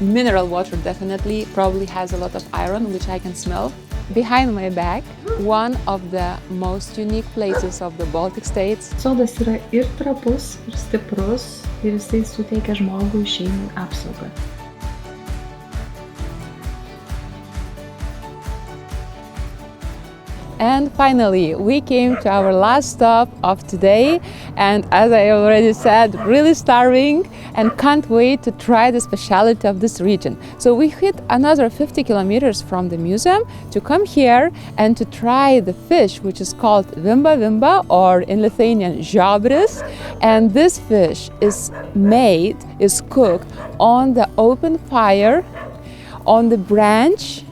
Mineral water definitely, probably has a lot of iron, which I can smell. Behind my back, one of the most unique places of the Baltic states. Sodas yra ir trapus, ir stiprus, ir jisai suteikia žmogui šeimai apsaugą. And finally, we came to our last stop of today, and as I already said, really starving and can't wait to try the speciality of this region. So we hit another 50 kilometers from the museum to come here and to try the fish, which is called VIMBA VIMBA, or in Lithuanian Jurbarkas. And this fish is cooked on the open fire, on the branch.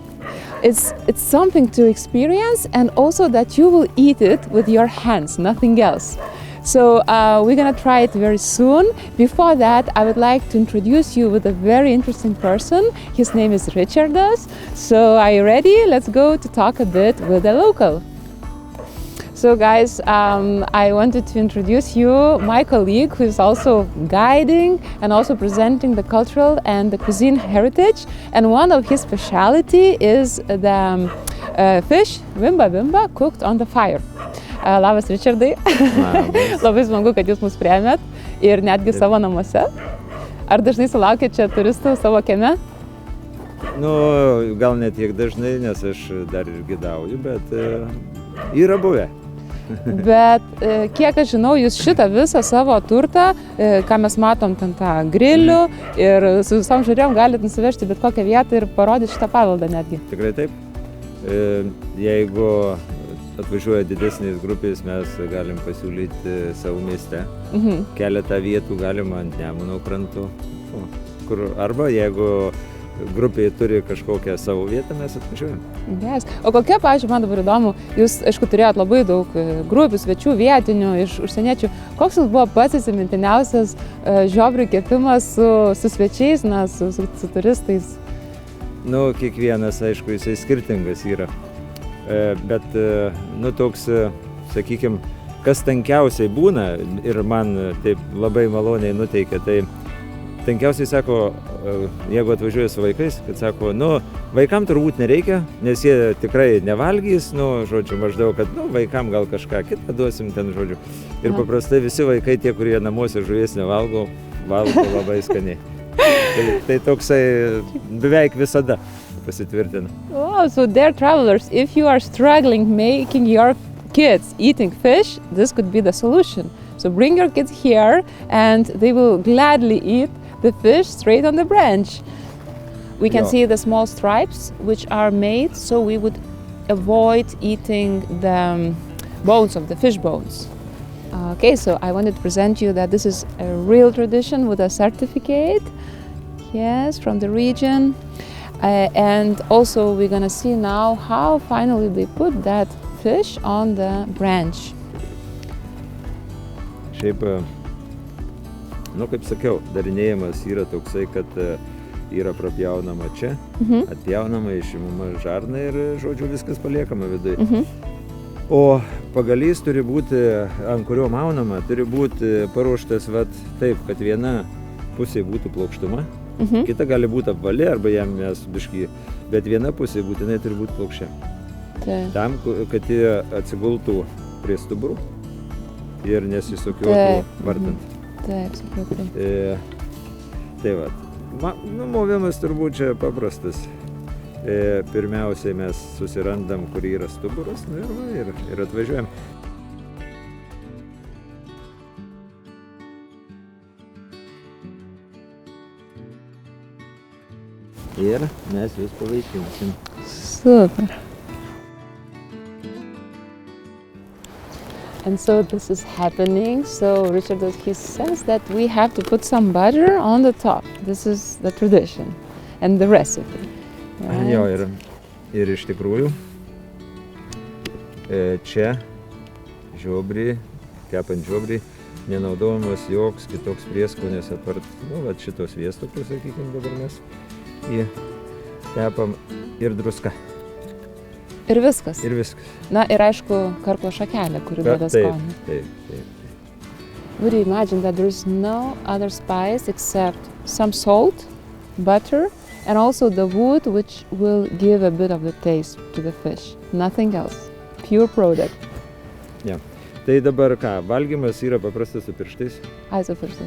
It's something to experience, and also that you will eat it with your hands, nothing else. So we're gonna try it very soon. Before that, I would like to introduce you with a very interesting person. His name is Jurbarkas. So are you ready? Let's go to talk a bit with a local. So guys, I wanted to introduce you my colleague who is also guiding and also presenting the cultural and the cuisine heritage. And one of his specialty is the fish, VIMBA VIMBA, cooked on the fire. Labas, Richardai. Labai smagu, kad jūs mus priėmėt ir netgi savo namuose. Ar dažnai sulaukėt čia turistų savo kieme? Nu, gal ne tiek dažnai, nes aš dar ir gidauju, bet yra buvę. Bet kiek aš žinau, jūs šitą visą savo turtą, ką mes matom ten tą grilių ir su visom žiūrėjom galit nusivežti bet kokią vietą ir parodyti šitą paveldą netgi. Tikrai taip. Jeigu atvažiuoja didesnės grupės, mes galim pasiūlyti savo mieste. Keletą vietų galima ant Nemuno krantų. Arba jeigu grupėje turi kažkokią savo vietą, mes atvažiuojam. Yes. O kokia, pavyzdžiui, man dabar įdomu, jūs, aišku, turėjot labai daug grupių, svečių, vietinių, iš užsieniečių. Koks jūs buvo pats įsimintiniausias žiobrių kepimas su svečiais, su turistais? Nu, kiekvienas, aišku, jisai skirtingas yra. Bet, nu, toks, sakykime, kas tankiausiai būna ir man taip labai maloniai nuteikia, tai tankiausiai sako, jeigu atvažiuoja su vaikais, kad sako, nu, vaikam turbūt nereikia, nes jie tikrai nevalgys, nu, žodžiu, maždaug, kad, nu, vaikam gal kažką kitą duosim ten, žodžiu. Ir paprastai visi vaikai, tie, kurie namuose žuvies nevalgo, valgo labai skaniai. Tai toksai beveik visada pasitvirtina. Wow, so dear travelers, if you are struggling making your kids eating fish, this could be the solution. So bring your kids here and they will gladly eat the fish straight on the branch. We can see the small stripes which are made so we would avoid eating the bones of the fish bones. Okay, so I wanted to present you that this is a real tradition with a certificate, yes, from the region. And also we're gonna see now how finally they put that fish on the branch. Šiaip, nu, kaip sakiau, darinėjimas yra toksai, kad yra prapjaunama čia, atpjaunama, išimama žarna ir, žodžiu, viskas paliekama viduje. O pagalys turi būti, ant kurio maunama, turi būti paruoštas taip, kad viena pusė būtų plokštuma, kita gali būti apvali arba jam mes biškį, bet viena pusė būtinai turi būti plokščia. Tam, kad jie atsigultų prie stuburų ir nesisukiotų vartant. Taip, supratau. Tai va, movimas turbūt čia paprastas. Pirmiausiai mes susirandam, kur yra stuburas, ir atvažiuojam. Ir mes jūs pavaišinsim. Super. And so this is happening. So Richard, he says that we have to put some butter on the top. This is the tradition and the recipe. Right? Jo, ir iš tikrųjų čia žiobrį, kepant žiobrį, nenaudojamas joks kitoks prieskonis apart, nu, vat šitos sviesto, kur, sakykime, dabar mes jį kepam, ir druska. Ir viskas? Ir viskas. Na, ir aišku, karklo šakelė, kuri duoda skonį. Taip. Would you imagine that there is no other spice except some salt butter, and also the wood, which will give a bit of the taste to the fish. Nothing else. Pure product. Yeah. Tai dabar ką, valgymas yra paprastas su pirštais. Eyes of first,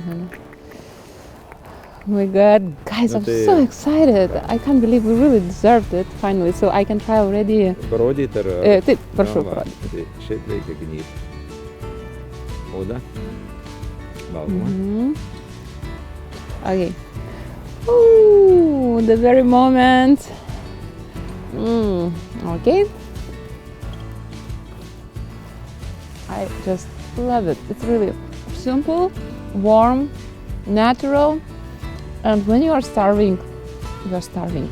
Oh my god, guys, I'm tai- so excited. I can't believe we really deserved it finally, so I can try already. Parodyti ar... Taip, prašau, Na, va, parodyti. Tai šiaip reikia gnyti. Oda. Valgoma. Mhm. Okay. Ooh, the very moment. Okay. I just love it. It's really simple, warm, natural, and when you are starving, you are starving.